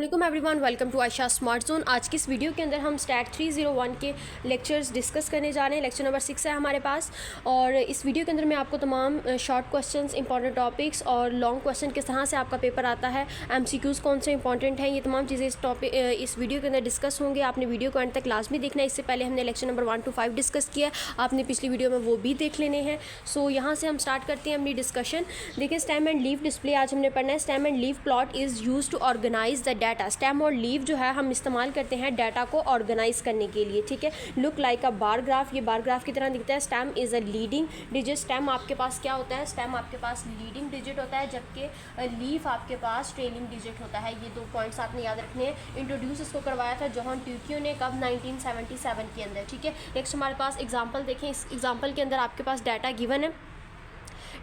वालेकुम everyone, welcome to Ayesha smart zone. आज की इस वीडियो के अंदर हम स्टैट 301 के लेक्चर्स डिस्कस करने जा रहे हैं। लेक्चर नंबर 6 है हमारे पास और इस वीडियो के अंदर मैं आपको तमाम शॉर्ट क्वेश्चंस, इंपॉर्टेंट टॉपिक्स और लॉन्ग क्वेश्चन किस तरह से आपका पेपर आता है, एमसीक्यूज़ कौन से इंपॉर्टेंट हैं, ये तमाम चीज़ें इस वीडियो के अंदर डिस्कस होंगे। आपने वीडियो को एंड तक लाजमी देखना है। इससे पहले हमने लेक्चर नंबर 1 to 5 डिस्कस किया है, आपने पिछली वीडियो में वो भी देख लेने हैं। सो यहाँ से हम स्टार्ट करते हैं अपनी डिस्कशन। देखिए, स्टेम एंड लीव डिस्प्ले आज हमने पढ़ना है। Stem and leaf plot is use to organise the data. Stem और लीव जो है हम इस्तेमाल करते हैं डाटा को ऑर्गेनाइज करने के लिए, ठीक है। लुक लाइक अ बार ग्राफ, ये बार ग्राफ की तरह दिखता है। Stem is a leading digit. Stem आपके पास क्या होता है? स्टेम आपके पास लीडिंग डिजिट होता है, जबकि लीफ आपके पास ट्रेलिंग डिजिट होता है। ये दो पॉइंट्स आपने याद रखने हैं। इंट्रोड्यूस इसको करवाया था जॉन ट्यूकियो ने, कब? 1977 के अंदर, ठीक है। नेक्स्ट हमारे पास एग्जाम्पल देखें। इस एग्जाम्पल के अंदर आपके पास डाटा गिवन है।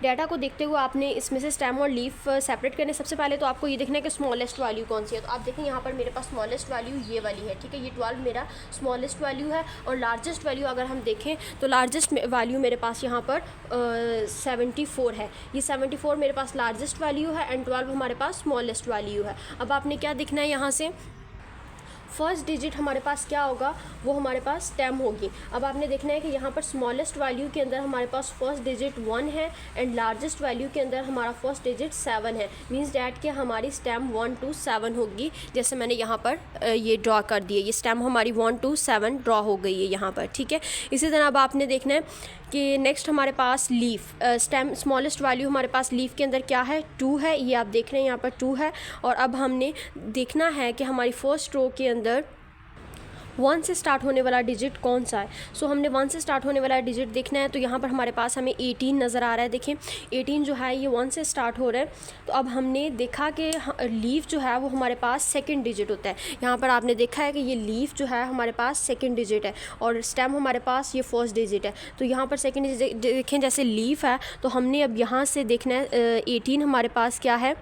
डाटा को देखते हुए आपने इसमें से स्टेम और लीफ सेपरेट करने। सबसे पहले तो आपको ये देखना है कि स्मॉलेस्ट वैल्यू कौन सी है। तो आप देखें यहाँ पर मेरे पास स्मॉलेस्ट वैल्यू ये वाली है, ठीक है। ये 12 मेरा स्मॉलेस्ट वैल्यू है और लार्जेस्ट वैल्यू अगर हम देखें तो लार्जेस्ट वैल्यू मेरे पास यहाँ पर 74 है। ये 74 मेरे पास लार्जेस्ट वैल्यू है एंड 12 हमारे पास स्मॉलेस्ट वैल्यू है। अब आपने क्या देखना है, यहाँ से फर्स्ट डिजिट हमारे पास क्या होगा, वो हमारे पास स्टेम होगी। अब आपने देखना है कि यहाँ पर स्मॉलेस्ट वैल्यू के अंदर हमारे पास फर्स्ट डिजिट 1 है एंड लार्जेस्ट वैल्यू के अंदर हमारा फर्स्ट डिजिट 7 है। मींस डैट कि हमारी स्टेम 1 to 7 होगी। जैसे मैंने यहाँ पर ये ड्रॉ कर दिए, ये स्टेम हमारी 1 to 7 ड्रॉ हो गई है यहाँ पर, ठीक है। इसी तरह अब आपने देखना है कि नेक्स्ट हमारे पास लीफ, स्टेम स्मॉलेस्ट वैल्यू हमारे पास लीफ के अंदर क्या है, 2 है। ये आप देख रहे हैं यहाँ पर 2 है। और अब हमने देखना है कि हमारी फर्स्ट रो के अंदर 1 से स्टार्ट होने वाला डिजिट कौन सा है। सो हमने 1 से स्टार्ट होने वाला डिजिट देखना है। तो यहाँ पर हमारे पास हमें 18 नज़र आ रहा है। देखें 18 जो है ये 1 से स्टार्ट हो रहा है। तो अब हमने देखा कि लीफ जो है वो हमारे पास सेकंड डिजिट होता है। यहाँ पर आपने देखा है कि ये लीफ जो है हमारे पास सेकंड डिजिट है और स्टेम हमारे पास ये फर्स्ट डिजिट है। तो यहाँ पर सेकंड डिजिट देखें, जैसे लीफ है तो हमने अब यहाँ से देखना है 18 हमारे पास क्या है,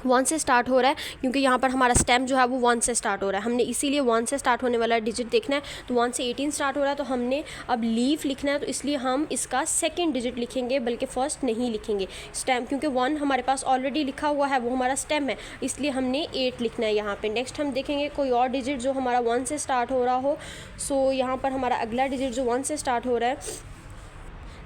1 से स्टार्ट हो रहा है, क्योंकि यहाँ पर हमारा स्टेम जो है वो 1 से स्टार्ट हो रहा है। हमने इसीलिए 1 से स्टार्ट होने वाला डिजिट देखना है। तो 1 से 18 स्टार्ट हो रहा है, तो हमने अब लीफ लिखना है। तो इसलिए हम इसका सेकंड डिजिट लिखेंगे, बल्कि फर्स्ट नहीं लिखेंगे। स्टेम क्योंकि 1 हमारे पास ऑलरेडी लिखा हुआ है, वो हमारा स्टेम है, इसलिए हमने 8 लिखना है यहाँ पे। नेक्स्ट हम देखेंगे कोई और डिजिट जो हमारा 1 से स्टार्ट हो रहा हो। सो यहाँ पर हमारा अगला डिजिट जो 1 से स्टार्ट हो रहा है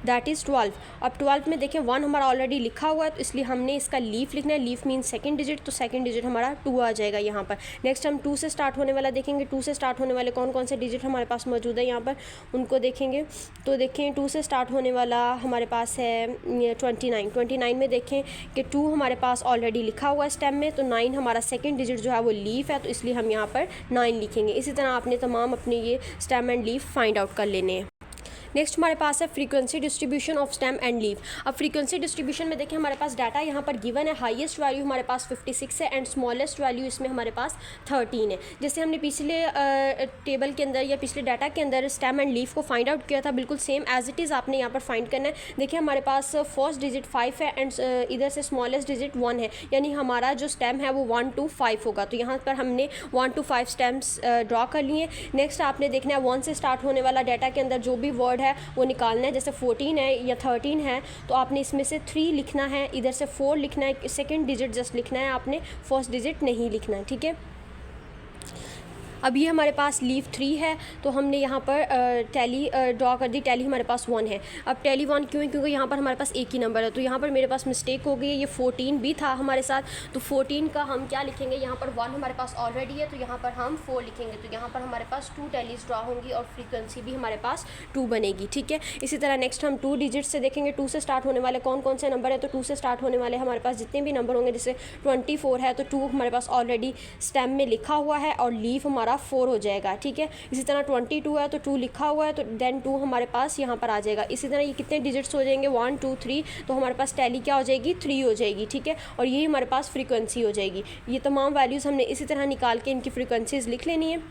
दैट इज़ 12। अब 12 में देखें 1 हमारा ऑलरेडी लिखा हुआ है, तो इसलिए हमने इसका लीफ लिखना है। लीफ मीन सेकंड डिजिट, तो सेकंड डिजिट हमारा 2 आ जाएगा यहाँ पर। नेक्स्ट हम 2 से स्टार्ट होने वाला देखेंगे। 2 से स्टार्ट होने वाले कौन कौन से डिजिट हमारे पास मौजूद है यहाँ पर, उनको देखेंगे। तो देखें 2 से स्टार्ट होने वाला हमारे पास है 29 में देखें कि 2 हमारे पास ऑलरेडी लिखा हुआ है स्टेम में, तो 9 हमारा सेकेंड डिजिट जो है वो लीफ है, तो इसलिए हम यहाँ पर 9 लिखेंगे। इसी तरह आपने तमाम अपने ये stem and leaf find out कर लेने हैं। नेक्स्ट हमारे पास है frequency distribution of stem and leaf. अब फ्रीक्वेंसी डिस्ट्रीब्यूशन में देखें हमारे पास डाटा यहाँ पर गिवन है। हाईएस्ट वैल्यू हमारे पास 56 है एंड स्मॉलेस्ट वैल्यू इसमें हमारे पास 13 है। जैसे हमने पिछले टेबल के अंदर या पिछले डाटा के अंदर स्टेम एंड लीफ को फाइंड आउट किया था, बिल्कुल सेम एज इट इज़ आपने यहाँ पर फाइंड करना है। देखिए हमारे पास फर्स्ट डिजिट 5 है एंड इधर से स्मॉलेस्ट डिजिट 1 है, यानी हमारा जो स्टेम है वो 1 to 5 होगा। तो यहाँ पर हमने 1 to 5 स्टेम्स ड्रॉ कर लिए। नेक्स्ट आपने देखना है 1 से स्टार्ट होने वाला डाटा के अंदर जो भी वर्ड है वो निकालना है। जैसे 14 है या 13 है, तो आपने इसमें से 3 लिखना है, इधर से 4 लिखना है, सेकंड डिजिट जस्ट लिखना है, आपने फर्स्ट डिजिट नहीं लिखना है, ठीक है। अब ये हमारे पास लीफ 3 है, तो हमने यहाँ पर टैली ड्रॉ कर दी। टैली हमारे पास 1 है। अब टैली 1 क्यों है? क्योंकि यहाँ पर हमारे पास एक ही नंबर है, तो यहाँ पर मेरे पास मिस्टेक हो गई है। ये 14 भी था हमारे साथ, तो 14 का हम क्या लिखेंगे, यहाँ पर 1 हमारे पास ऑलरेडी है, तो यहाँ पर हम 4 लिखेंगे। तो यहाँ पर हमारे पास 2 टैलीज ड्रॉ होंगी और फ्रीक्वेंसी भी हमारे पास 2 बनेगी, ठीक है। इसी तरह नेक्स्ट हम 2 डिजिट से देखेंगे। 2 से स्टार्ट होने वाले कौन कौन से नंबर है, तो 2 से स्टार्ट होने वाले हमारे पास जितने भी नंबर होंगे, जैसे 24 है तो 2 हमारे पास ऑलरेडी स्टेम में लिखा हुआ है और लीफ हमारा 4 हो जाएगा, ठीक है। इसी तरह 22 है तो 2 लिखा हुआ है, तो देन 2 हमारे पास यहाँ पर आ जाएगा। इसी तरह ये कितने डिजिट्स हो जाएंगे, 1 2 3, तो हमारे पास टैली क्या हो जाएगी, 3 हो जाएगी, ठीक है। और यही हमारे पास फ्रीक्वेंसी हो जाएगी। ये तमाम वैल्यूज़ हमने इसी तरह निकाल के इनकी फ्रीक्वेंसीज लिख लेनी है।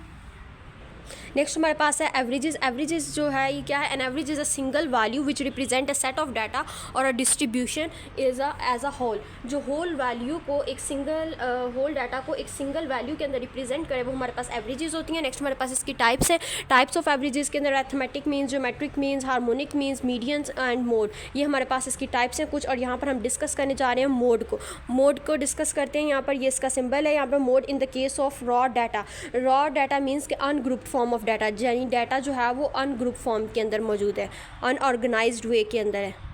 नेक्स्ट हमारे पास है एवरेजेस। एवरेजेस जो है ये क्या है, an average is a single value which represent a set of data और a distribution is as a whole. जो होल वैल्यू को एक सिंगल होल डाटा को एक सिंगल वैल्यू के अंदर रिप्रेजेंट करे वो हमारे पास एवरेजेस होती हैं। नेक्स्ट हमारे पास इसकी टाइप्स है। टाइप्स ऑफ एवरेजेस के अंदर arithmetic means, geometric means, harmonic means, medians and mode, ये हमारे पास इसकी टाइप्स हैं कुछ। और यहाँ पर हम डिस्कस करने जा रहे हैं मोड को डिस्कस करते हैं। यहाँ पर ये इसका सिंबल है, यहाँ पर mode in the case of raw data. Raw data means कि अनग्रुप्ड फॉर्म ऑफ डाटा, यानी डाटा जो है वो अनग्रुप फॉर्म के अंदर मौजूद है, अनऑर्गेनाइज्ड वे के अंदर है।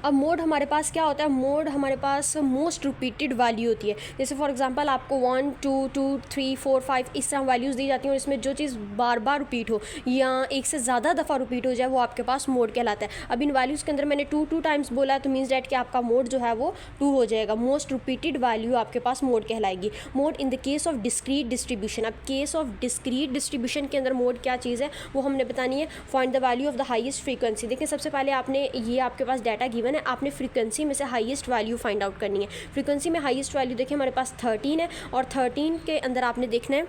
अब मोड हमारे पास क्या होता है, मोड हमारे पास मोस्ट रिपीटेड वैल्यू होती है। जैसे फॉर एग्जांपल आपको 1 2 2 3 4 5 इस तरह वैल्यूज़ दी जाती हैं और इसमें जो चीज़ बार बार रिपीट हो या एक से ज़्यादा दफ़ा रिपीट हो जाए वो आपके पास मोड कहलाता है। अब इन वैल्यूज़ के अंदर मैंने 2 टाइम्स बोला है तो मीन्स डैट कि आपका मोड जो है वो 2 हो जाएगा। मोस्ट रिपीटेड वैल्यू आपके पास मोड कहलाएगी। Mode in the case of discrete distribution. अब केस ऑफ डिस्क्रीट डिस्ट्रीब्यूशन के अंदर मोड क्या चीज़ है वो हमने बतानी है। Find the value of the highest frequency. देखिए सबसे पहले आपने ये आपके पास डाटा गिवन है, आपने फ्रीक्वेंसी में से हाईएस्ट वैल्यू फाइंड आउट करनी है। फ्रीक्वेंसी में हाईएस्ट वैल्यू देखिए हमारे पास 13 है और 13 के अंदर आपने देखना है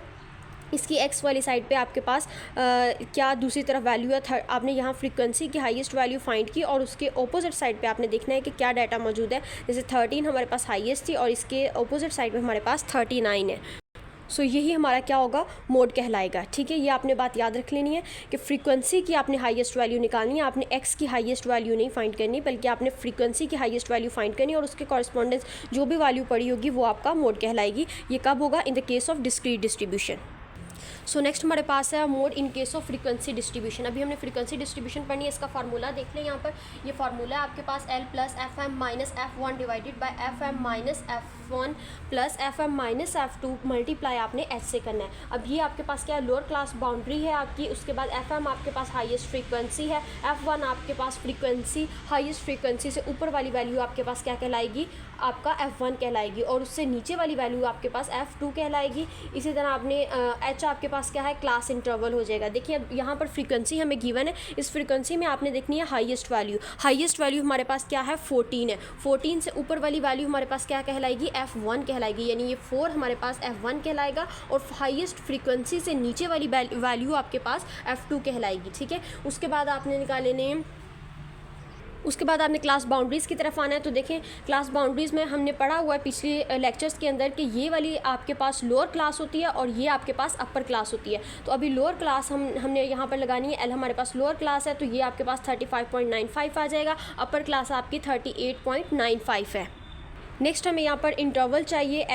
इसकी एक्स वाली साइड पे आपके पास क्या दूसरी तरफ वैल्यू है। आपने यहाँ फ्रीक्वेंसी की हाईएस्ट वैल्यू फाइंड की और उसके ऑपोजिट साइड पे आपने देखना है कि क्या डाटा मौजूद है। जैसे 13 हमारे पास हाईएस्ट थी और इसके ऑपोजिट साइड पे हमारे पास 39 है। सो यही हमारा क्या होगा, मोड कहलाएगा। ठीक है, ये आपने बात याद रख लेनी है कि फ्रीक्वेंसी की आपने हाईएस्ट वैल्यू निकालनी है। आपने एक्स की हाईएस्ट वैल्यू नहीं फाइंड करनी बल्कि आपने फ्रीक्वेंसी की हाईएस्ट वैल्यू फाइंड करनी और उसके कॉरस्पॉन्डेंस जो भी वैल्यू पड़ी होगी वो आपका मोड कहलाएगी। ये कब होगा, इन the case of discrete distribution. So next हमारे पास है mode in case of frequency distribution. अभी हमने फ्रीक्वेंसी डिस्ट्रीब्यूशन पढ़नी है, इसका फार्मूला देख लें। यहाँ पर ये फार्मूला है आपके पास L plus FM minus F1 divided by FM minus F1 plus FM minus F2 multiply आपने H से करना है। अब ये आपके पास क्या है, लोअर क्लास बाउंड्री है आपकी। उसके बाद FM आपके पास हाईएस्ट फ्रीक्वेंसी है, F1 आपके पास फ्रीक्वेंसी हाईएस्ट फ्रीक्वेंसी से ऊपर वाली वैल्यू आपके पास क्या कहलाएगी, आपका F1 कहलाएगी और उससे नीचे वाली वैल्यू आपके पास F2 कहलाएगी। इसी तरह आपने H आपके पास क्या है, क्लास इंटरवल हो जाएगा। देखिए यहाँ पर फ्रीक्वेंसी हमें गिवन है, इस फ्रीक्वेंसी में आपने देखनी है हाईएस्ट वैल्यू। हाईएस्ट वैल्यू हमारे पास क्या है, 14 है। 14 से ऊपर वाली वैल्यू हमारे पास क्या कहलाएगी, F1 कहलाएगी, यानी ये 4 हमारे पास F1 कहलाएगा और हाईएस्ट फ्रीक्वेंसी से नीचे वाली वैल्यू आपके पास F2 कहलाएगी। ठीक है, उसके बाद आपने निकाले उसके बाद आपने क्लास बाउंड्रीज़ की तरफ आना है। तो देखें क्लास बाउंड्रीज़ में हमने पढ़ा हुआ है पिछले लेक्चर्स के अंदर कि ये वाली आपके पास लोअर क्लास होती है और ये आपके पास अपर क्लास होती है। तो अभी लोअर क्लास हमने यहाँ पर लगानी है, L हमारे पास लोअर क्लास है तो ये आपके पास 35.95 आ जाएगा, अपर क्लास आपकी 38.95 है। नेक्स्ट हमें यहाँ पर इंटरवल चाहिए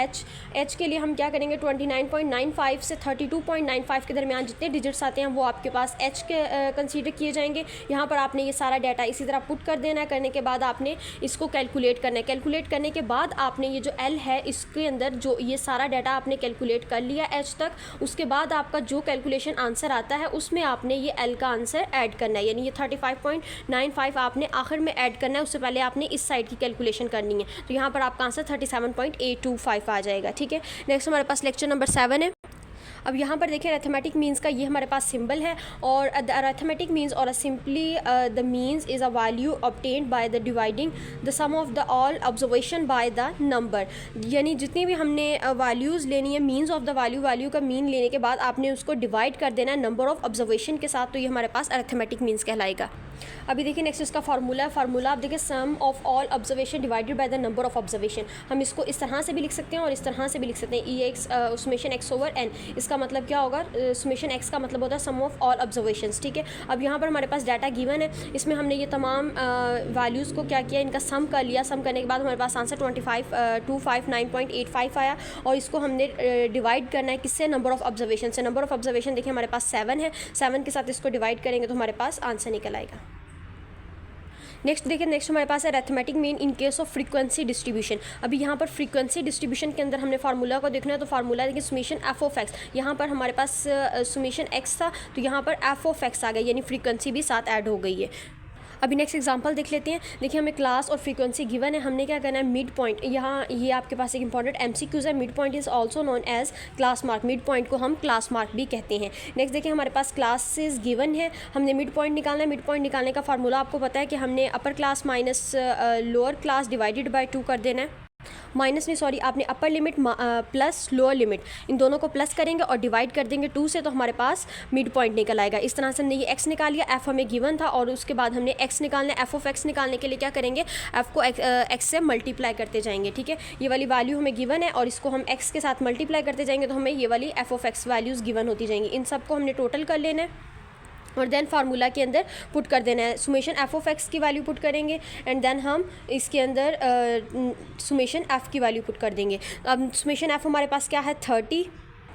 H के लिए हम क्या करेंगे, 29.95 से 32.95 के दरमियान जितने डिजिट्स आते हैं वो आपके पास H के कंसीडर किए जाएंगे। यहाँ पर आपने ये सारा डाटा इसी तरह पुट कर देना है। करने के बाद आपने इसको कैलकुलेट करना है। कैलकुलेट करने के बाद आपने ये जो L है इसके अंदर जो ये सारा डाटा आपने कैलकुलेट कर लिया H तक, उसके बाद आपका जो कैलकुलेशन आंसर आता है उसमें आपने ये L का आंसर ऐड करना है, यानी ये 35.95 आपने आखिर में ऐड करना है। उससे पहले आपने इस साइड की कैलकुलेशन करनी है। तो यहाँ पर आपका आंसर 37.825 आ जाएगा। ठीक है, नेक्स्ट हमारे पास लेक्चर नंबर 7 है। अब यहाँ पर देखिए अरिथमेटिक मीन्स का ये हमारे पास सिंबल है और अरिथमेटिक मीन्स और simply the means is a value obtained by the dividing the sum of the all observation by the number. यानी जितनी भी हमने वैल्यूज़ लेनी है, मीन्स ऑफ द वैल्यू का मीन लेने के बाद आपने उसको डिवाइड कर देना है नंबर ऑफ ऑब्जर्वेशन के साथ, तो ये हमारे पास अरिथमेटिक मीन्स कहलाएगा। अभी देखिए नेक्स्ट इसका फार्मूला है। फार्मूला आप देखिए sum of all observation divided by the number of observation. हम इसको इस तरह से भी लिख सकते हैं और इस तरह से भी लिख सकते हैं, EX summation X over N। इसका मतलब क्या होगा, सुमेशन X का मतलब होता है सम ऑफ ऑल ऑब्जर्वेशंस। ठीक है, अब यहाँ पर हमारे पास डाटा गिवन है, इसमें हमने ये तमाम वैल्यूज़ को क्या किया, इनका सम कर लिया। सम करने के बाद हमारे पास आंसर 259.85 आया और इसको हमने डिवाइड करना है किससे, नंबर ऑफ ऑब्जर्वेशन से। नंबर ऑफ ऑब्जर्वेशन देखिए हमारे पास 7 है, 7 के साथ इसको डिवाइड करेंगे तो हमारे पास आंसर निकल आएगा। नेक्स्ट देखिए, नेक्स्ट हमारे पास है arithmetic mean in case of frequency distribution. अभी यहाँ पर फ्रीक्वेंसी डिस्ट्रीब्यूशन के अंदर हमने फार्मूला को देखना है। तो फार्मूला देखिए सुमेशन एफ ऑफ एक्स, यहाँ पर हमारे पास सुमेशन एक्स था तो यहाँ पर एफ ऑफ एक्स आ गया, यानी फ्रीक्वेंसी भी साथ ऐड हो गई है। अभी नेक्स्ट एग्जांपल देख लेते हैं। देखिए हमें क्लास और फ्रीक्वेंसी गिवन है, हमने क्या करना है, मिड पॉइंट। यहाँ ये आपके पास एक इंपॉर्टेंट MCQs है। Mid point is also known as class mark. Mid point को हम क्लास मार्क भी कहते हैं। नेक्स्ट देखिए हमारे पास क्लासेस गिवन है, हमने मिड पॉइंट निकालना है। मिड पॉइंट निकालने का फार्मूला आपको पता है कि हमने upper class minus lower class divided by 2 कर देना है। माइनस नहीं सॉरी, आपने upper limit plus lower limit, इन दोनों को प्लस करेंगे और डिवाइड कर देंगे 2 से, तो हमारे पास मिड पॉइंट निकल आएगा। इस तरह से हमने ये एक्स निकाल लिया, एफ हमें गिवन था, और उसके बाद हमने एक्स निकालना है। एफ ऑफ एक्स निकालने के लिए क्या करेंगे, एफ को एक्स से मल्टीप्लाई करते जाएंगे, ठीक है। ये वाली वैल्यू हमें गिवन है और इसको हम एक्स के साथ मल्टीप्लाई करते जाएंगे तो हमें ये वाली F of x values given होती जाएंगी। इन सबको हमने टोटल कर लेना है और देन फार्मूला के अंदर पुट कर देना है। सुमेशन एफ ऑफ एक्स की वैल्यू पुट करेंगे एंड देन हम इसके अंदर सुमेशन एफ़ की वैल्यू पुट कर देंगे। अब सुमेशन एफ़ हमारे पास क्या है 30।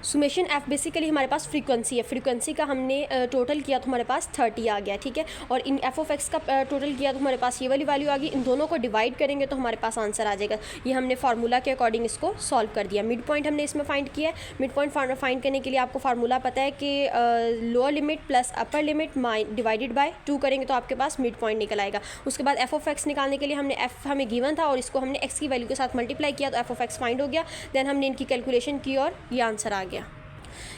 सुमेशन एफ बेसिकली हमारे पास फ्रीक्वेंसी है, फ्रीक्वेंसी का हमने टोटल किया तो हमारे पास 30 आ गया, ठीक है। और इन एफ ऑफ एक्स का टोटल किया तो हमारे पास ये वाली वैल्यू आ गई। इन दोनों को डिवाइड करेंगे तो हमारे पास आंसर आ जाएगा। ये हमने फार्मूला के अकॉर्डिंग इसको सॉल्व कर दिया। मिड पॉइंट हमने इसमें फाइंड किया है। मिड पॉइंट फाइंड करने के लिए आपको फार्मूला पता है कि lower limit plus upper limit divided by 2 करेंगे तो आपके पास मिड पॉइंट निकल आएगा। उसके बाद एफ ऑफ एक्स निकालने के लिए हमने एफ हमें गिवन था और इसको हमने एक्स की वैल्यू के साथ मल्टीप्लाई किया तो एफ ऑफ एक्स फाइंड हो गया। देन हमने इनकी कैलकुलेशन की और ये आंसर आ गया।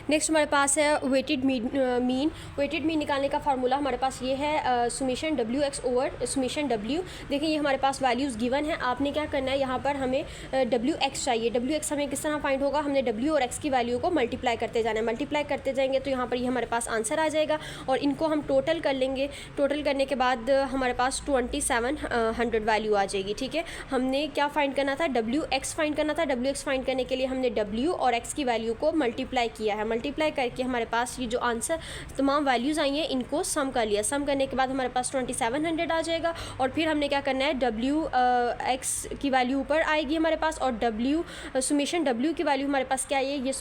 नेक्स्ट हमारे पास है वेटेड मीन। वेटेड मीन निकालने का फार्मूला हमारे पास ये है summation W x over summation W. देखिए ये हमारे पास वैल्यूज़ गिवन है। आपने क्या करना है, यहाँ पर हमें डब्ल्यू एक्स चाहिए। डब्ल्यू एक्स हमें किस तरह फाइंड होगा, हमने डब्ल्यू और एक्स की वैल्यू को मल्टीप्लाई करते जाना है। मल्टीप्लाई करते जाएंगे तो यहाँ पर ये हमारे पास आंसर आ जाएगा और इनको हम टोटल कर लेंगे। टोटल करने के बाद हमारे पास 2700 वैल्यू आ जाएगी, ठीक है। हमने क्या फाइंड करना था, डब्ल्यू एक्स फाइंड करना था। डब्ल्यू एक्स फाइंड करने के लिए हमने डब्ल्यू और एक्स की वैल्यू को मल्टीप्लाई किया है। मल्टीप्लाई करके हमारे पास ये जो आंसर तमाम वैल्यूज़ आई हैं इनको सम कर लिया। सम करने के बाद हमारे पास 2700 आ जाएगा और फिर हमने क्या करना है, डब्ल्यू एक्स की वैल्यू ऊपर आएगी हमारे पास और डब्ल्यू सुमेशन डब्ल्यू की वैल्यू हमारे पास क्या है, ये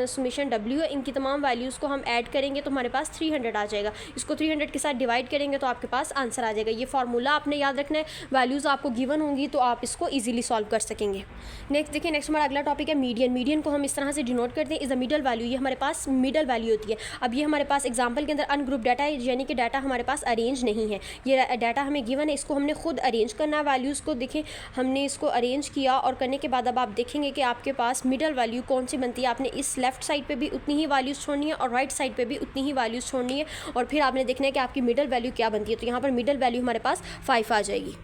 सुमेशन डब्ल्यू है। इनकी तमाम वैल्यूज़ को हम ऐड करेंगे तो हमारे पास 300 आ जाएगा। इसको 300 के साथ डिवाइड करेंगे तो आपके पास आंसर आ जाएगा। ये फार्मूला आपने याद रखना है, वैल्यूज़ आपको गिवन होंगी तो आप इसको ईजिली सॉल्व कर सकेंगे। नेक्स्ट देखिए, नेक्स्ट हमारा अगला टॉपिक है मीडियन। मीडियन को हम इस तरह से डिनोट करते हैं इज द मिडल वैल्यू। ये हमारे पास मिडल वैल्यू होती है। अब ये हमारे पास एग्जांपल के अंदर अनग्रुप डाटा है, यानी कि डाटा हमारे पास अरेंज नहीं है। ये डाटा हमें गिवन है, इसको हमने खुद अरेंज करना है। वैल्यूज़ को देखें, हमने इसको अरेंज किया और करने के बाद अब आप देखेंगे कि आपके पास मिडल वैल्यू कौन सी बनती है। आपने इस लेफ्ट साइड पे भी उतनी ही वैल्यूज़ छोड़नी है और राइट साइड पे भी उतनी ही वैल्यूज़ छोड़नी है और फिर आपने देखना है कि आपकी मिडल वैल्यू क्या बनती है। तो यहाँ पर मिडल वैल्यू हमारे पास 5 आ जाएगी।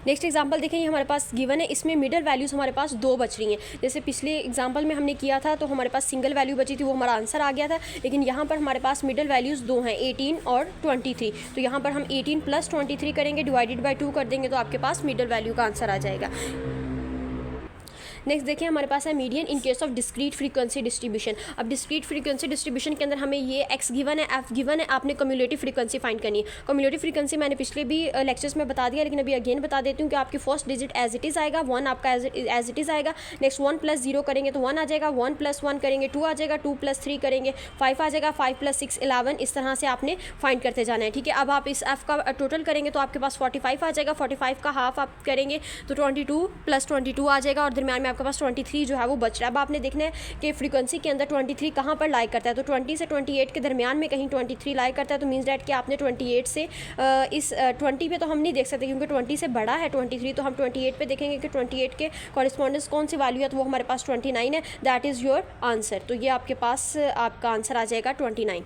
नेक्स्ट एग्जांपल देखें, ये हमारे पास गिवन है, इसमें मिडल वैल्यूज़ हमारे पास 2 बच रही हैं। जैसे पिछले एग्जांपल में हमने किया था तो हमारे पास सिंगल वैल्यू बची थी, वो हमारा आंसर आ गया था। लेकिन यहाँ पर हमारे पास मिडल वैल्यूज़ 2 हैं, 18 और 23। तो यहाँ पर हम 18 + 23 करेंगे, डिवाइडेड बाय 2 कर देंगे तो आपके पास मिडल वैल्यू का आंसर आ जाएगा। नेक्स्ट देखिए, हमारे पास है median in case of discrete frequency distribution. अब डिस्क्रीट फ्रीक्वेंसी डिस्ट्रीब्यूशन के अंदर हमें ये एक्स गिवन है, एफ गिवन है, आपने कम्युलेटिव फ्रीक्वेंसी फाइंड करनी है। कम्युलेटिव फ्रीक्वेंसी मैंने पिछले भी लेक्चर्स में बता दिया, लेकिन अभी अगेन बता देती हूँ कि आपकी first digit as it is आएगा, 1 आपका एज इट इज़ आएगा। नेक्स्ट 1 + 0 करेंगे तो 1 आ जाएगा, 1 + 1 करेंगे 2 आ जाएगा, 2 + 3 करेंगे 5 आ जाएगा, 5 + 6 11। इस तरह से आपने फाइंड करते जाना है, ठीक है। अब आप इस एफ का टोटल करेंगे तो आपके पास 45 आ जाएगा। 45 का हाफ आप करेंगे तो 22 + 22 आ जाएगा और दरमियान में आपके पास 23 जो है वो बच रहा है। अब आपने देखना है कि फ्रीक्वेंसी के अंदर 23 कहाँ पर लाई करता है, तो 20 से 28 के दरमियान में कहीं 23 लाई करता है। तो मीन्स डैट कि आपने 28 से इस 20 पे तो हम नहीं देख सकते क्योंकि 20 से बड़ा है 23, तो हम 28 पे देखेंगे कि 28 के कॉरेस्पॉन्डेंस कौन सी वैल्यू है, तो वो हमारे पास 29 है। That is your answer. तो ये आपके पास आपका आंसर आ जाएगा 29।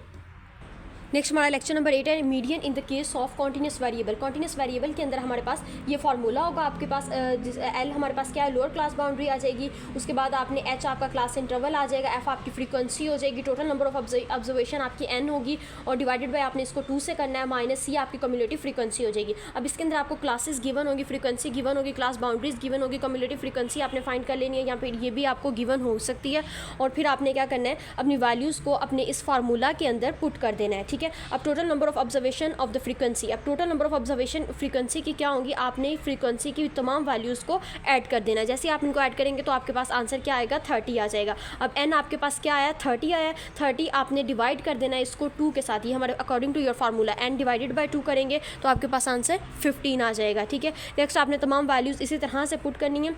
नेक्स्ट हमारा लेक्चर नंबर 8 है median in the case of continuous variable. Continuous variable के अंदर हमारे पास ये फार्मूला होगा। आपके पास एल हमारे पास क्या है, लोअर क्लास बाउंड्री आ जाएगी। उसके बाद आपने एच आपका क्लास इंटरवल आ जाएगा, एफ आपकी फ्रीक्वेंसी हो जाएगी, टोटल नंबर ऑफ ऑब्जर्वेशन आपकी एन होगी और डिवाइडेड बाय आपने इसको 2 से करना है, माइनस सी आपकी कम्युलेटिव फ्रीक्वेंसी हो जाएगी। अब इसके अंदर आपको क्लासेस गिवन होगी, फ्रीक्वेंसी गिवन होगी, क्लास बाउंड्रीज गिवन होगी, कम्युलेटिव फ्रीक्वेंसी आपने फाइंड कर लेनी है, या फिर ये भी आपको गिवन हो सकती है। और फिर आपने क्या करना है, अपनी वैल्यूज़ को अपने इस फार्मूला के अंदर पुट कर देना है, ठीक है। अब total number of observation of the frequency, अब total number of observation frequency की क्या होंगी, आपने फ्रीक्वेंसी की तमाम वैल्यूज़ को ऐड कर देना है। जैसे आप इनको ऐड करेंगे तो आपके पास आंसर क्या आएगा, 30 आ जाएगा। अब एन आपके पास क्या आया, 30 आया। 30 आपने डिवाइड कर देना है इसको 2 के साथ, ये हमारे according to your formula N divided by 2 करेंगे तो आपके पास आंसर 15 आ जाएगा, ठीक है। नेक्स्ट आपने तमाम वैल्यूज़ इसी तरह से पुट करनी है।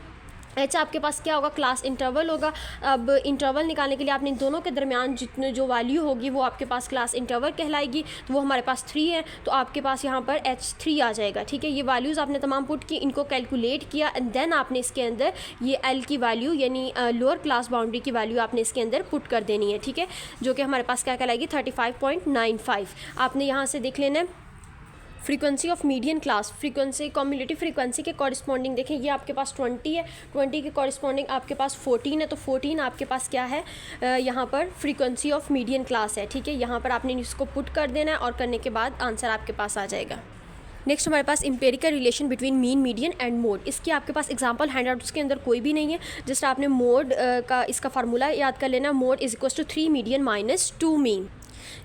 एच आपके पास क्या होगा, क्लास इंटरवल होगा। अब इंटरवल निकालने के लिए आपने इन दोनों के दरमियान जितने जो वैल्यू होगी वो आपके पास क्लास इंटरवल कहलाएगी, तो वो हमारे पास 3 है, तो आपके पास यहाँ पर H3 आ जाएगा, ठीक है। ये वैल्यूज़ आपने तमाम पुट की, इनको कैलकुलेट किया एंड देन आपने इसके अंदर ये L की वैल्यू यानी लोअर क्लास बाउंड्री की वैल्यू आपने इसके अंदर पुट कर देनी है, ठीक है, जो कि हमारे पास क्या कहलाएगी 35.95। आपने यहाँ से देख लेना है frequency of median class, frequency cumulative frequency के कॉरिस्पॉन्डिंग देखें, ये आपके पास 20 है, 20 के कॉरिस्पॉन्डिंग आपके पास 14 है, तो 14 आपके पास क्या है, यहाँ पर फ्रीक्वेंसी ऑफ मीडियन क्लास है। ठीक है, यहाँ पर आपने इसको पुट कर देना है और करने के बाद आंसर आपके पास आ जाएगा। नेक्स्ट हमारे पास empirical relation between mean, median and mode. इसकी आपके पास एग्जांपल हैंडआउट्स के अंदर कोई भी नहीं है, जस्ट आपने मोड का इसका फार्मूला याद कर लेना, mode is equal to 3 median minus 2 mean.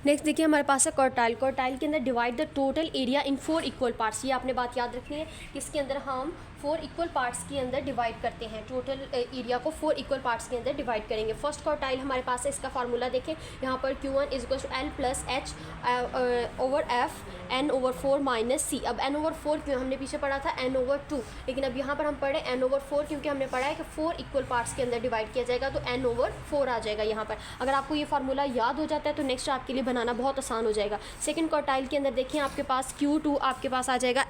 Next देखिए हमारे पास है क्वार्टाइल। क्वार्टाइल के अंदर divide the total area in 4 equal parts. ये आपने बात याद रखनी है, इसके अंदर हम 4 इक्वल पार्ट्स के अंदर डिवाइड करते हैं, टोटल एरिया को 4 इक्वल पार्ट्स के अंदर डिवाइड करेंगे। फर्स्ट क्वार्टाइल हमारे पास है, इसका फार्मूला देखें, यहाँ पर Q1 is equal to L plus H over F N over 4 minus C। अब N ओवर 4 क्यों, हमने पीछे पढ़ा था N ओवर 2, लेकिन अब यहाँ पर हम पढ़े N ओवर 4 क्योंकि हमने पढ़ा है कि 4 इक्वल पार्ट्स के अंदर डिवाइड किया जाएगा, तो N ओवर 4 आ जाएगा यहाँ पर। अगर आपको ये फार्मूला याद हो जाता है तो नेक्स्ट आपके लिए बनाना बहुत आसान हो जाएगा। सेकंड क्वार्टाइल के अंदर देखिए आपके पास Q2 आपके पास आ जाएगा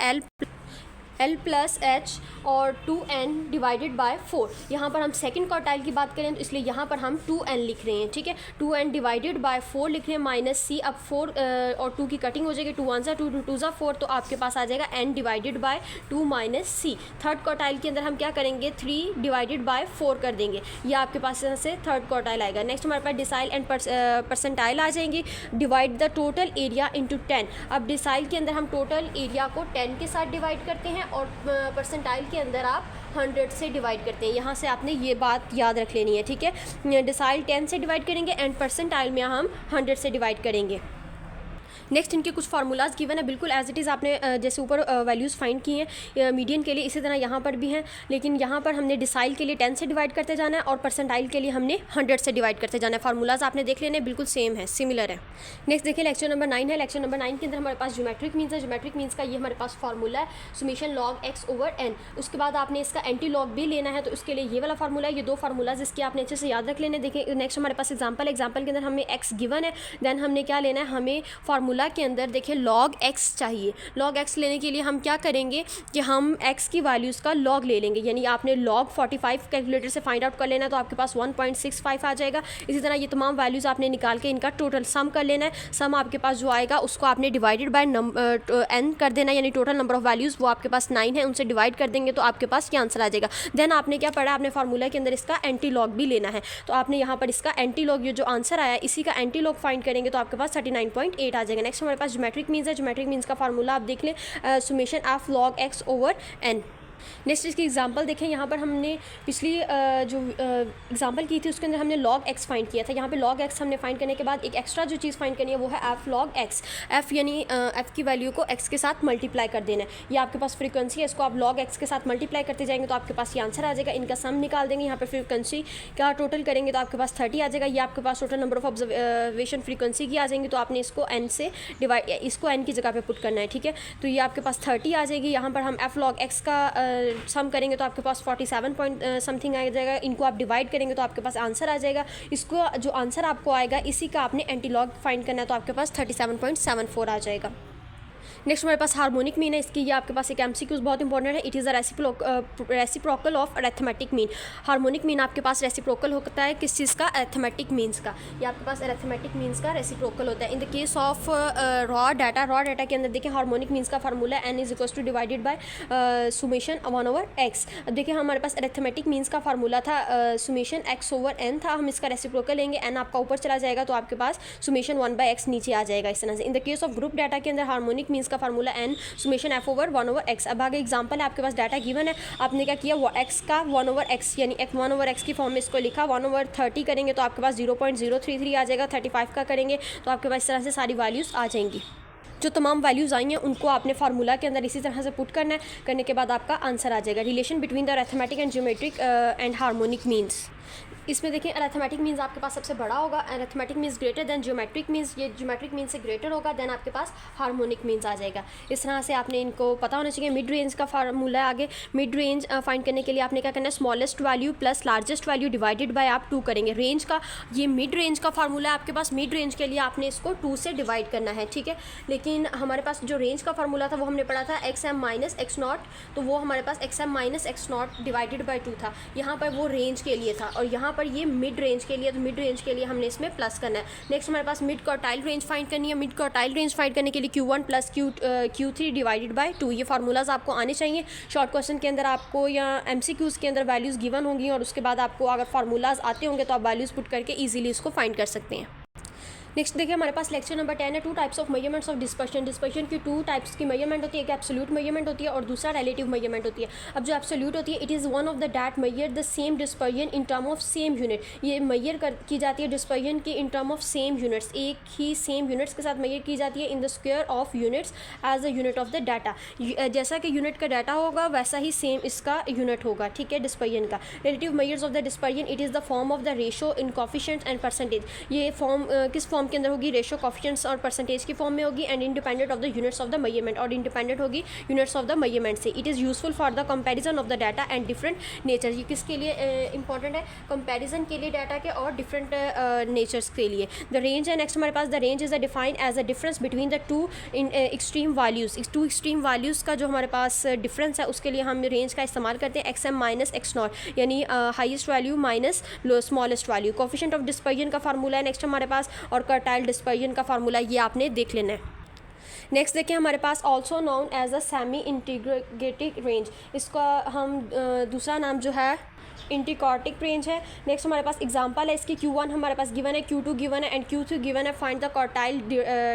L प्लस H और 2N डिवाइडेड बाय 4। यहाँ पर हम सेकंड क्वार्टाइल की बात करें तो इसलिए यहाँ पर हम 2N लिख रहे हैं। ठीक है, 2N डिवाइडेड बाय 4 लिख रहे हैं माइनस C। अब 4 और 2 की कटिंग हो जाएगी, 2 1 सा 2 2 सा 4, तो आपके पास आ जाएगा N divided by 2 minus C। Third quartile के अंदर हम क्या करेंगे, 3 डिवाइडेड बाय 4 कर देंगे, ये आपके पास यहाँ से थर्ड क्वार्टाइल आएगा। नेक्स्ट हमारे पास डिसाइल एंड परसेंटाइल आ जाएंगी। Divide the total area into 10। अब डिसाइल के अंदर हम टोटल एरिया को 10 के साथ डिवाइड करते हैं और परसेंटाइल के अंदर आप 100 से डिवाइड करते हैं। यहाँ से आपने ये बात याद रख लेनी है। ठीक है, डिसाइल 10 से डिवाइड करेंगे एंड परसेंटाइल में हम 100 से डिवाइड करेंगे। नेक्स्ट इनके कुछ फार्मूलाज गिवन है, बिल्कुल एज इट इज़ आपने जैसे ऊपर वैल्यूज़ फाइंड की हैं मीडियन के लिए, इसी तरह यहाँ पर भी हैं, लेकिन यहाँ पर हमने डिसाइल के लिए 10 से डिवाइड करते जाना है और परसेंटाइल के लिए हमने 100 से डिवाइड करते जाना है। फार्मूलाज आपने देख लेने, बिल्कुल सेम है, सिमिलर है। नेक्स्ट देखिए लेक्चर नंबर 9 है। लेक्चर नंबर 9 के अंदर हमारे पास ज्योमेट्रिक मीन्स है। ज्योमेट्रिक मीन्स का ये हमारे पास फार्मूला है, summation log x over n। उसके बाद आपने इसका एंटी लॉग भी लेना है, तो उसके लिए ये वाला फार्मूला है। ये 2 फार्मूलाज इसके आपने अच्छे से याद रख लेने। देखिए नेक्स्ट हमारे पास एग्जाम्पल के अंदर हमें x गिवन है, देन हमने क्या लेना है, हमें फार्मूला के अंदर देखिए log x चाहिए। log x लेने के लिए हम क्या करेंगे कि हम x की वैल्यूज़ का log ले लेंगे, यानी आपने log 45 कैलकुलेटर से फाइंड आउट कर लेना है, तो आपके पास 1.65 आ जाएगा। इसी तरह ये तमाम वैल्यूज़ आपने निकाल के इनका टोटल सम कर लेना है। सम आपके पास जो आएगा उसको आपने डिवाइडेड बाय n कर देना, यानी टोटल नंबर ऑफ वैल्यूज़ वो आपके पास 9 है, उनसे डिवाइड कर देंगे तो आपके पास ये आंसर आ जाएगा। देन आपने क्या पढ़ा, आपने फार्मूला के अंदर इसका एंटी लॉग भी लेना है, तो आपने यहाँ पर इसका एंटी लॉग, ये जो आंसर आया इसी का एंटी लॉग फाइंड करेंगे तो आपके पास 39.8 आ जाएगा। नेक्स्ट हमारे पास ज्योमेट्रिक मीन्स है। ज्योमेट्रिक मीन्स का फार्मूला आप देख लें, summation of log x over n। Next इसकी एग्जांपल देखें, यहाँ पर हमने पिछली जो एग्जांपल की थी उसके अंदर हमने log x फाइंड किया था। यहाँ पे log x हमने फाइंड करने के बाद एक एक्स्ट्रा जो चीज़ फाइंड करनी है वो है f log x। f यानी f की वैल्यू को x के साथ मल्टीप्लाई कर देना है। ये आपके पास फ्रीक्वेंसी है, इसको आप log x के साथ मल्टीप्लाई करते जाएंगे तो आपके पास ये आंसर आ जाएगा। इनका सम निकाल देंगे, यहाँ पर फ्रीक्वेंसी का टोटल करेंगे तो आपके पास 30 आ जाएगा। ये आपके पास total number of observation frequency की आ जाएंगी, तो आपने इसको n से डिवाइड, इसको n की जगह पर पुट करना है। ठीक है, तो ये आपके पास 30 आ जाएगी। यहाँ पर हम f log x का सम करेंगे तो आपके पास 47 पॉइंट समथिंग आ जाएगा। इनको आप डिवाइड करेंगे तो आपके पास आंसर आ जाएगा। इसको जो आंसर आपको आएगा इसी का आपने एंटी लॉग फाइंड करना है, तो आपके पास 37.74 आ जाएगा। नेक्स्ट हमारे पास हार्मोनिक मीन है। इसकी ये आपके पास एक एमसीक्यूज बहुत इंपॉर्टेंट है। It is a reciprocal of arithmetic mean. Harmonic mean आपके पास रेसिप्रोकल होता है किस चीज़ का, अरिथमेटिक मीन्स का। ये आपके पास अरिथमेटिक मीन्स का रेसिप्रोकल होता है। In the case of raw data के अंदर देखें हार्मोनिक मीन्स का formula n is equal two divided by summation 1 over x। अब देखिए हमारे पास अरिथमेटिक मीन्स का फार्मूला था सुमेशन x ओवर n था, हम इसका रेसिप्रोकल लेंगे, n आपका ऊपर चला जाएगा तो आपके पास सुमेशन 1/x नीचे आ जाएगा इस तरह से। इन the case of group data के अंदर हार्मोनिक मीन्स का formula n summation f over 1 over x। अब आगे एग्जांपल है, आपके पास डाटा गिवन है, आपने क्या किया, वो x का 1 ओवर x यानी 1 ओवर x की फॉर्म में इसको लिखा। 1 ओवर 30 करेंगे तो आपके पास 0.033 आ जाएगा। 35 का करेंगे तो आपके पास इस तरह से सारी वैल्यूज़ आ जाएंगी। जो तमाम वैल्यूज़ आई हैं उनको आपने फार्मूला के अंदर इसी तरह से पुट करना है, करने के बाद आपका आंसर आ जाएगा। Relation between the arithmetic and geometric and harmonic means. इसमें देखिए अरिथमेटिक मीन्स आपके पास सबसे बड़ा होगा, arithmetic means greater than geometric means, ये ज्योमेट्रिक मीन्स से ग्रेटर होगा, देन आपके पास हार्मोनिक मीन्स आ जाएगा। इस तरह से आपने इनको पता होना चाहिए। मिड रेंज का फार्मूला है आगे, मिड रेंज फाइंड करने के लिए आपने क्या करना है, smallest value plus largest value divided by आप 2 करेंगे। रेंज का ये मिड रेंज का फार्मूला है आपके पास, मिड रेंज के लिए आपने इसको 2 से डिवाइड करना है। ठीक है, लेकिन हमारे पास जो रेंज का फार्मूला था वो हमने पढ़ा था XM माइनस x0, तो वो हमारे पास XM minus x0 divided by 2 था। यहाँ पर वो रेंज के लिए था और यहाँ पर ये मिड रेंज के लिए, तो मिड रेंज के लिए हमने इसमें प्लस करना है। नेक्स्ट हमारे पास मिड क्वार्टाइल रेंज फाइंड करनी है। मिड क्वार्टाइल रेंज फाइंड करने के लिए Q1 plus Q3 divided by 2, ये फार्मूलाज आपको आने चाहिए। शॉर्ट क्वेश्चन के अंदर आपको या MCQs के अंदर वैल्यूज़ गिवन होंगी और उसके बाद आपको अगर फार्मूलाज आते होंगे तो आप वैल्यूज़ पुट करके ईजिली इसको फाइंड कर सकते हैं। नेक्स्ट देखिए हमारे पास लेक्चर नंबर 10 है, 2 types of measurements of dispersion. Dispersion की 2 टाइप्स की मेजरमेंट होती है, एक एब्सोल्यूट मेजरमेंट होती है और दूसरा रिलेटिव मेजरमेंट होती है। अब जो एब्सोल्यूट होती है, it is one of the that measure the same dispersion in term of same unit. ये मेजर की जाती है डिस्पर्जन की in term of same units, एक ही सेम यूनिट्स के साथ मेजर की जाती है in the square of units as a unit of the data. जैसा कि यूनिट का डाटा होगा वैसा ही सेम इसका यूनिट होगा, ठीक है, डिस्पर्जन का। Relative measures of the dispersion, it is the form of the ratio in coefficients and percentage. ये फॉर्म किस फॉर्म के अंदर होगी? रेशो कोफिशिएंट्स और परसेंटेज की फॉर्म में होगी। And independent of the units of the measurement, और इंडिपेंडेंट होगी यूनिट्स ऑफ द मेजरमेंट से। It is useful for the comparison of the data and different nature. ये किसके लिए इंपॉर्टेंट है? कंपैरिजन के लिए डाटा के और डिफरेंट नेचर्स के लिए। द रेंज है नेक्स्ट हमारे पास, the range is defined as a difference between the two extreme values. इस 2 एक्सट्रीम वैल्यूज़ का जो हमारे पास डिफरेंस है उसके लिए हम रेंज का इस्तेमाल करते हैं XM माइनस X0, यानी highest value minus smallest value. Coefficient of dispersion का फार्मूला है नेक्स्ट हमारे पास, और क्वार्टाइल डिस्पर्जन का फार्मूला ये आपने देख लेना है। नेक्स्ट देखिए हमारे पास also known as a semi integrated range, इसका हम दूसरा नाम जो है इंटीकॉर्टिक रेंज है। नेक्स्ट हमारे पास एग्जांपल है इसकी, Q1 हमारे पास गिवन है, Q2 गिवन है एंड Q3 गिवन है। फाइंड द क्वार्टाइल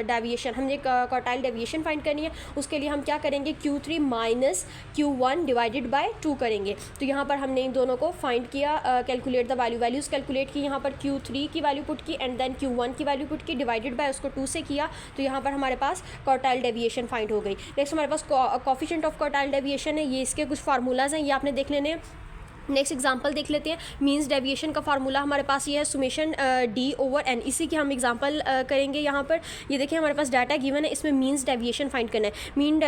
डेविएशन, हमने क्वार्टाइल डेविएशन फाइंड करनी है। उसके लिए हम क्या करेंगे? Q3 minus Q1 divided by 2 करेंगे। तो यहाँ पर हमने इन दोनों को फाइंड किया, कैलकुलेट द वैल्यूज़ कैलकुलेट की। यहाँ पर Q3 की वैल्यू पुट की एंड देन Q1 की वैल्यू पुट की, डिवाइडेड बाय उसको 2 से किया, तो यहाँ पर हमारे पास क्वार्टाइल डेविएशन फाइंड हो गई। नेक्स्ट हमारे पास कोफिशिएंट ऑफ क्वार्टाइल डेविएशन है, ये इसके कुछ फार्मूलाज हैं, ये आपने देख लेने हैं। नेक्स्ट एग्जांपल देख लेते हैं। मीन्स डेविएशन का फार्मूला हमारे पास ये है, सुमेशन D/N। इसी की हम एग्जांपल करेंगे यहाँ पर। ये देखिए हमारे पास डाटा गिवन है, इसमें मीन्स डेविएशन फाइंड करना है। मीन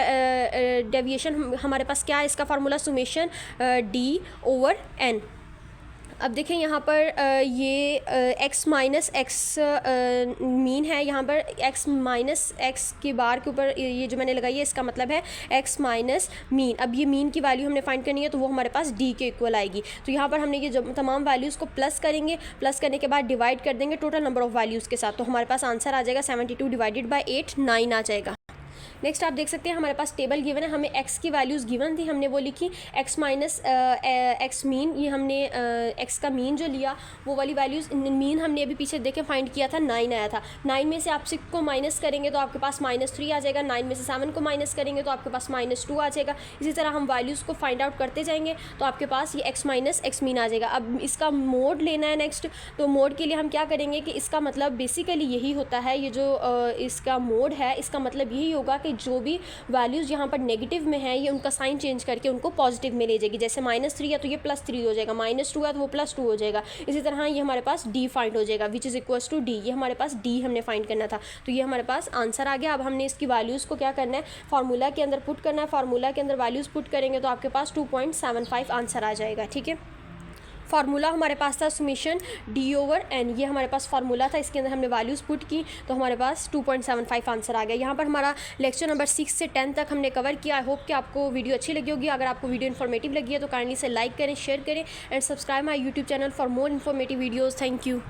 डेविएशन हमारे पास क्या है? इसका फार्मूला सुमेशन D/N। अब देखें यहाँ पर ये x माइनस एक्स मीन है, यहाँ पर x माइनस एक्स की बार के ऊपर ये जो मैंने लगाई है इसका मतलब है x माइनस मीन। अब ये मीन की वैल्यू हमने फाइंड करनी है तो वो हमारे पास d के इक्वल आएगी। तो यहाँ पर हमने ये जो तमाम वैल्यूज़ को प्लस करेंगे, प्लस करने के बाद डिवाइड कर देंगे टोटल नंबर ऑफ़ वैल्यूज़ के साथ, तो हमारे पास आंसर आ जाएगा 72 डिवाइडेड बाई 8, 9 आ जाएगा। नेक्स्ट आप देख सकते हैं हमारे पास टेबल गिवन है, हमें x की वैल्यूज़ गिवन थी, हमने वो लिखी x माइनस एक्स मीन। ये हमने x का मीन जो लिया वो वाली वैल्यूज़, मीन हमने अभी पीछे देखे फाइंड किया था, 9 आया था। 9 में से आप 6 को माइनस करेंगे तो आपके पास -3 आ जाएगा। 9 में से 7 को माइनस करेंगे तो आपके पास -2 आ जाएगा। इसी तरह हम वैल्यूज़ को फाइंड आउट करते जाएंगे तो आपके पास ये x माइनस एक्स मीन आ जाएगा। अब इसका मोड लेना है नेक्स्ट, तो मोड के लिए हम क्या करेंगे कि इसका मतलब बेसिकली यही होता है, ये जो इसका मोड है इसका मतलब यही होगा कि जो भी वैल्यूज़ यहाँ पर नेगेटिव में है ये उनका साइन चेंज करके उनको पॉजिटिव में ले जाएगी। जैसे -3 है तो ये +3 हो जाएगा, -2 है तो वो +2 हो जाएगा। इसी तरह ये हमारे पास d फाइंड हो जाएगा, which is equals to d। ये हमारे पास d हमने फाइंड करना था, तो ये हमारे पास आंसर आ गया। अब हमने इसकी वैल्यूज़ को क्या करना है? फार्मूला के अंदर पुट करना है। फार्मूला के अंदर वैल्यूज़ पुट करेंगे तो आपके पास 2.75 आंसर आ जाएगा, ठीक है। फार्मूला हमारे पास था सुमेशन D/N, ये हमारे पास फार्मूला था, इसके अंदर हमने वैल्यूज़ पुट की तो हमारे पास 2.75 आंसर आ गया। यहाँ पर हमारा लेक्चर नंबर 6 से 10 तक हमने कवर किया। आई होप कि आपको वीडियो अच्छी लगी होगी। अगर आपको वीडियो इन्फॉर्मेटिव लगी है तो काइंडली से लाइक करें, शेयर करें and subscribe my YouTube channel for more informative videos. Thank you.